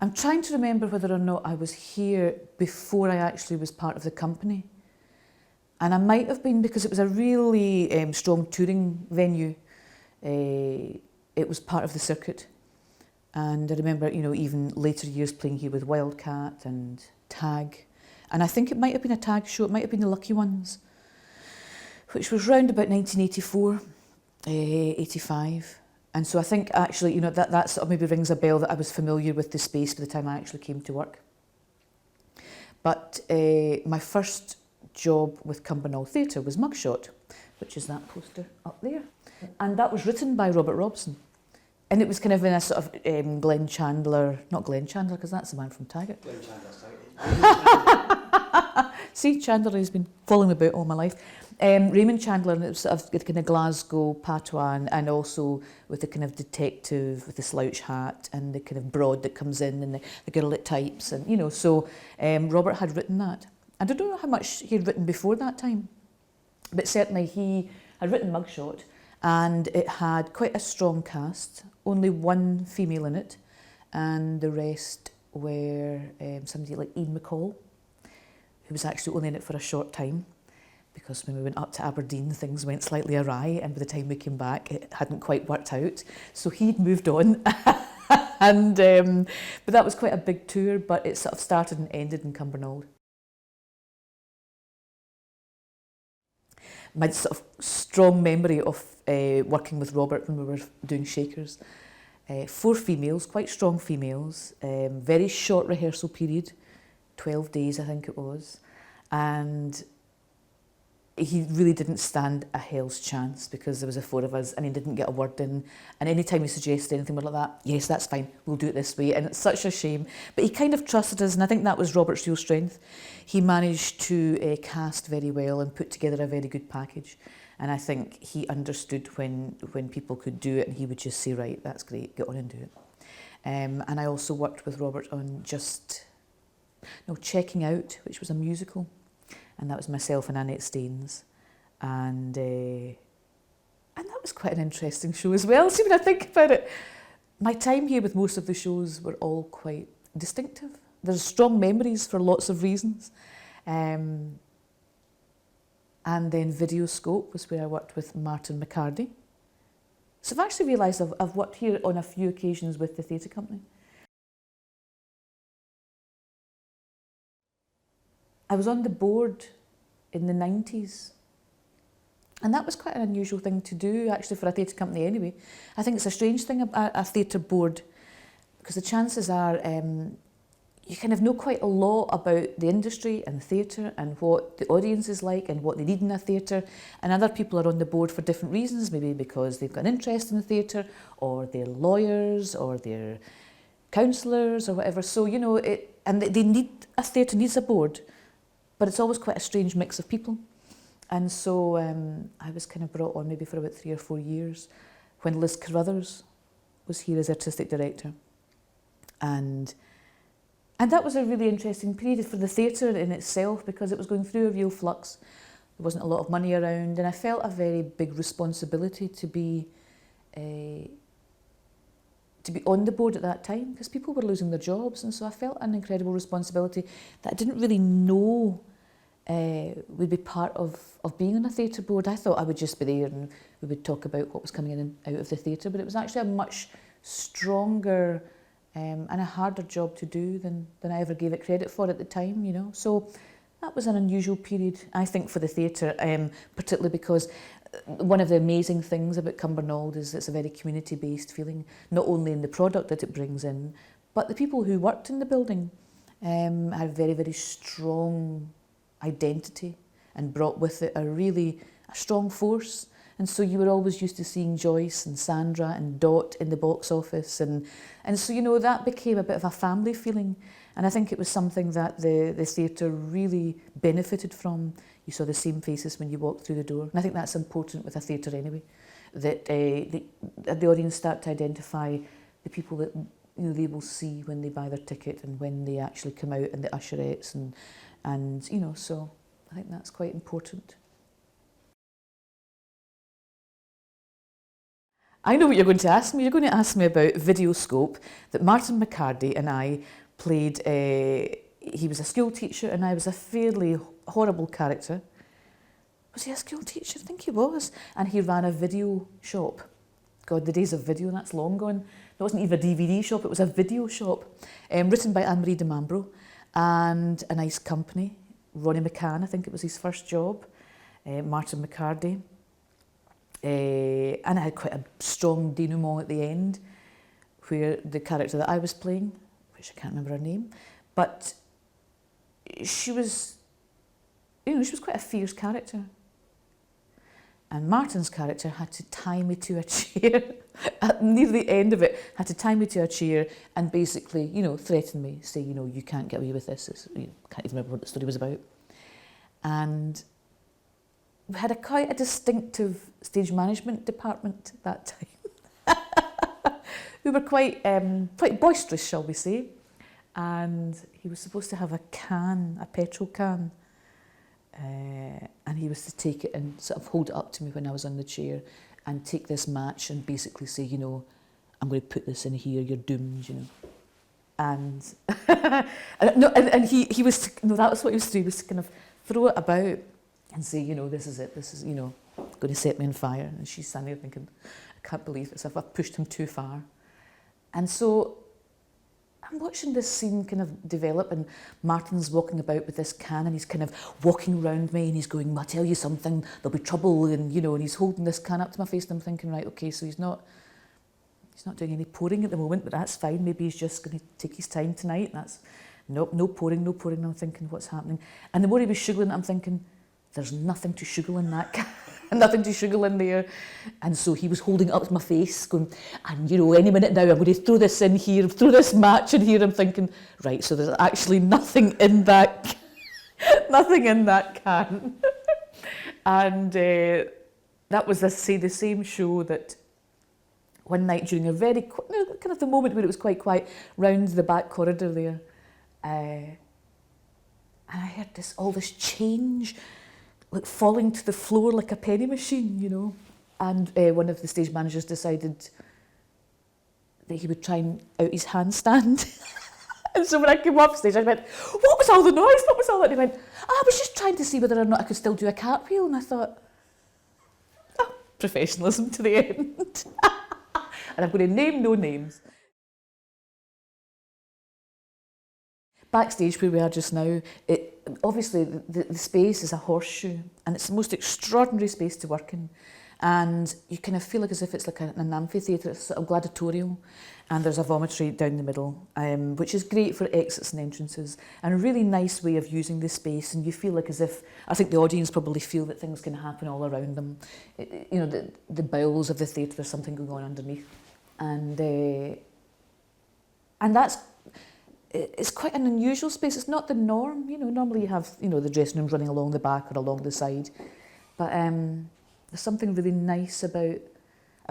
I'm trying to remember whether or not I was here before I actually was part of the company. And I might have been, because it was a really strong touring venue. It was part of the circuit. And I remember, you know, even later years playing here with Wildcat and Tag. And I think it might have been a Tag show, it might have been the Lucky Ones, which was round about 1984, 85. And so I think actually, you know, that sort of maybe rings a bell that I was familiar with the space by the time I actually came to work. But my first job with Cumbernauld Theatre was Mugshot, which is that poster up there. And that was written by Robert Robson. And it was kind of in a sort of Glenn Chandler, not Glenn Chandler, because that's the man from Taggart. Glenn Chandler's Taggart. See, Chandler has been following me about all my life. Raymond Chandler, and it was sort of the kind of Glasgow patois, and also with the kind of detective with the slouch hat and the kind of broad that comes in and the girl that types, and you know, so Robert had written that. And I don't know how much he had written before that time, but certainly he had written Mugshot, and it had quite a strong cast, only one female in it, and the rest were somebody like Ian McCall, who was actually only in it for a short time, because when we went up to Aberdeen, things went slightly awry, and by the time we came back, it hadn't quite worked out. So he'd moved on, and but that was quite a big tour, but it sort of started and ended in Cumbernauld. My sort of strong memory of working with Robert when we were doing Shakers. 4 females, quite strong females, very short rehearsal period, 12 days I think it was, and he really didn't stand a hell's chance because there was the 4 of us and he didn't get a word in, and any time he suggested anything like that, yes, that's fine, we'll do it this way, and it's such a shame. But he kind of trusted us, and I think that was Robert's real strength. He managed to cast very well and put together a very good package, and I think he understood when people could do it, and he would just say, right, that's great, get on and do it. And I also worked with Robert on Checking Out, which was a musical. And that was myself and Annette Staines, and that was quite an interesting show as well. See, when I think about it, my time here with most of the shows were all quite distinctive. There's strong memories for lots of reasons, and then Videoscope was where I worked with Martin McCartney. So I've actually realised I've worked here on a few occasions with the theatre company. I was on the board in the 90s, and that was quite an unusual thing to do, actually, for a theatre company anyway. I think it's a strange thing, a theatre board, because the chances are you kind of know quite a lot about the industry and theatre and what the audience is like and what they need in a theatre, and other people are on the board for different reasons, maybe because they've got an interest in the theatre, or they're lawyers, or they're counsellors, or whatever. So, you know, a theatre needs a board. But it's always quite a strange mix of people. And so I was kind of brought on maybe for about 3 or 4 years when Liz Carruthers was here as artistic director. And that was a really interesting period for the theatre in itself, because it was going through a real flux. There wasn't a lot of money around, and I felt a very big responsibility to be to be on the board at that time, because people were losing their jobs, and so I felt an incredible responsibility that I didn't really know would be part of being on a theatre board. I thought I would just be there and we would talk about what was coming in and out of the theatre, but it was actually a much stronger and a harder job to do than I ever gave it credit for at the time, you know. So that was an unusual period, I think, for the theatre, particularly because one of the amazing things about Cumbernauld is it's a very community-based feeling, not only in the product that it brings in, but the people who worked in the building had a very, very strong identity and brought with it a strong force. And so you were always used to seeing Joyce and Sandra and Dot in the box office. And so, you know, that became a bit of a family feeling. And I think it was something that the theatre really benefited from. You saw the same faces when you walked through the door. And I think that's important with a theatre anyway, that the audience start to identify the people that, you know, they will see when they buy their ticket and when they actually come out, and the usherettes and you know, so I think that's quite important. I know what you're going to ask me. You're going to ask me about Videoscope, that Martin McCarthy and I played. He was a school teacher and I was a fairly horrible character. Was he a school teacher? I think he was. And he ran a video shop. God, the days of video, that's long gone. It wasn't even a DVD shop, it was a video shop. Written by Anne-Marie de Mambro, and a nice company. Ronnie McCann, I think it was his first job. Martin McCarthy. And I had quite a strong denouement at the end, where the character that I was playing, which I can't remember her name, but she was, you know, she was quite a fierce character. And Martin's character had to tie me to a chair, near the end of it, had to tie me to a chair and basically, you know, threaten me, say, you know, you can't get away with this. You know, can't even remember what the story was about. And we had quite a distinctive stage management department at that time. We were quite boisterous, shall we say. And he was supposed to have a petrol can, and he was to take it and sort of hold it up to me when I was on the chair and take this match and basically say, you know, I'm going to put this in here, you're doomed, you know. And he was, no, that was what he was to do, he was to kind of throw it about and say, you know, this is it, this is, you know, going to set me on fire. And she's standing there thinking, I can't believe this, I've pushed him too far. And so I'm watching this scene kind of develop, and Martin's walking about with this can, and he's kind of walking around me and he's going, I'll tell you something, there'll be trouble, and you know, and he's holding this can up to my face, and I'm thinking, right, okay, so he's not doing any pouring at the moment, but that's fine, maybe he's just going to take his time tonight. That's no pouring, and I'm thinking, what's happening? And the more he was sugaring, I'm thinking, there's nothing to sugar in that can, nothing to sugar in there. And so he was holding it up to my face, going, and you know, any minute now I'm going to throw this in here, throw this match in here. I'm thinking, right, so there's actually nothing in that, nothing in that can. And that was, let's say, the same show that one night during a very, kind of the moment where it was quite quiet, round the back corridor there, and I heard all this change, like falling to the floor like a penny machine, you know. And one of the stage managers decided that he would try and out his handstand. And so when I came off stage, I went, what was all the noise? What was all that? And he went, I was just trying to see whether or not I could still do a cartwheel. And I thought, oh, professionalism to the end. And I'm going to name no names. Backstage where we are just now, obviously the space is a horseshoe, and it's the most extraordinary space to work in. And you kind of feel like as if it's like an amphitheatre, it's sort of gladiatorial, and there's a vomitory down the middle, which is great for exits and entrances, and a really nice way of using the space. And you feel like as if, I think the audience probably feel that things can happen all around them. You know, the bowels of the theatre, there's something going on underneath. And that's, it's quite an unusual space. It's not the norm, you know. Normally you have, you know, the dressing rooms running along the back or along the side, but there's something really nice about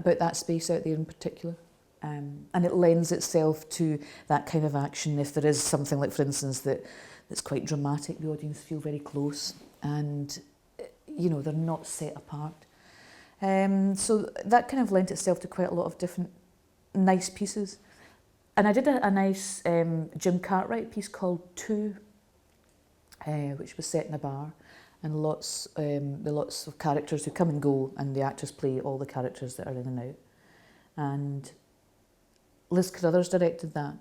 that space out there in particular, and it lends itself to that kind of action. If there is something like, for instance, that's quite dramatic, the audience feel very close, and you know, they're not set apart. So that kind of lent itself to quite a lot of different nice pieces. And I did a nice Jim Cartwright piece called Two, which was set in a bar, and lots of characters who come and go, and the actors play all the characters that are in and out. And Liz Carruthers directed that.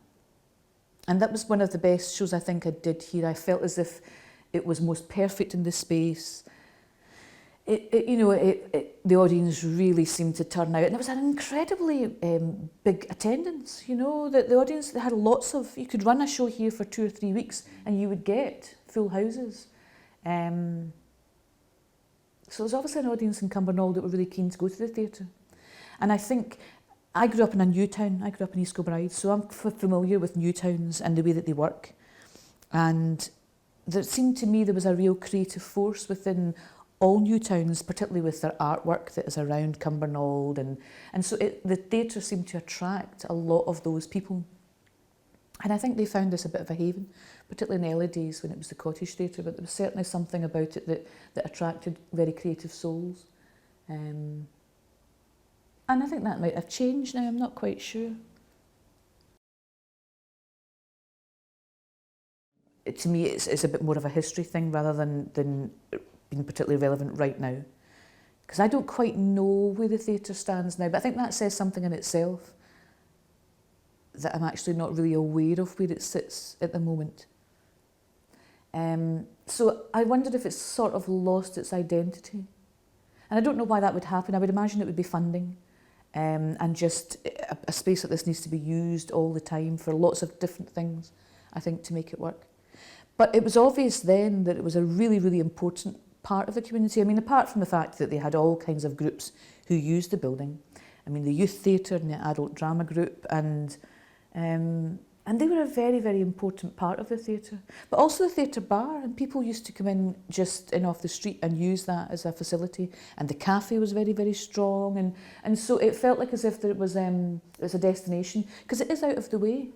And that was one of the best shows I think I did here. I felt as if it was most perfect in the space. The audience really seemed to turn out, and it was an incredibly big attendance. That the audience had lots of. You could run a show here for 2 or 3 weeks, and you would get full houses. So there was obviously an audience in Cumbernauld that were really keen to go to the theatre, and I think I grew up in a new town. I grew up in East Kilbride, so I'm familiar with new towns and the way that they work, and it seemed to me there was a real creative force within all new towns, particularly with their artwork that is around Cumbernauld, and so the theatre seemed to attract a lot of those people. And I think they found this a bit of a haven, particularly in the early days when it was the cottage theatre, but there was certainly something about it that attracted very creative souls. And I think that might have changed now, I'm not quite sure. To me, it's a bit more of a history thing rather than being particularly relevant right now. Because I don't quite know where the theatre stands now, but I think that says something in itself, that I'm actually not really aware of where it sits at the moment. So I wondered if it's sort of lost its identity. And I don't know why that would happen. I would imagine it would be funding, and just a space like this needs to be used all the time for lots of different things, I think, to make it work. But it was obvious then that it was a really, really important part of the community. I mean, apart from the fact that they had all kinds of groups who used the building. I mean, the youth theatre and the adult drama group, and they were a very, very important part of the theatre. But also the theatre bar, and people used to come in just in off the street and use that as a facility. And the cafe was very, very strong, and so it felt like as if it was a destination, because it is out of the way.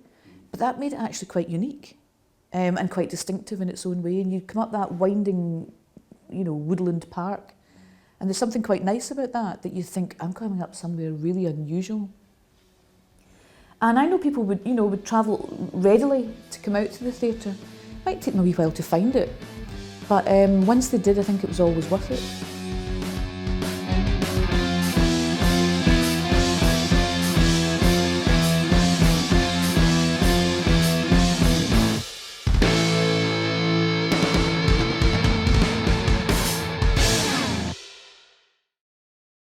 But that made it actually quite unique, and quite distinctive in its own way. And you'd come up that winding, woodland park, and there's something quite nice about that you think, I'm coming up somewhere really unusual. And I know people would travel readily to come out to the theatre. It might take them a wee while to find it, but once they did, I think it was always worth it.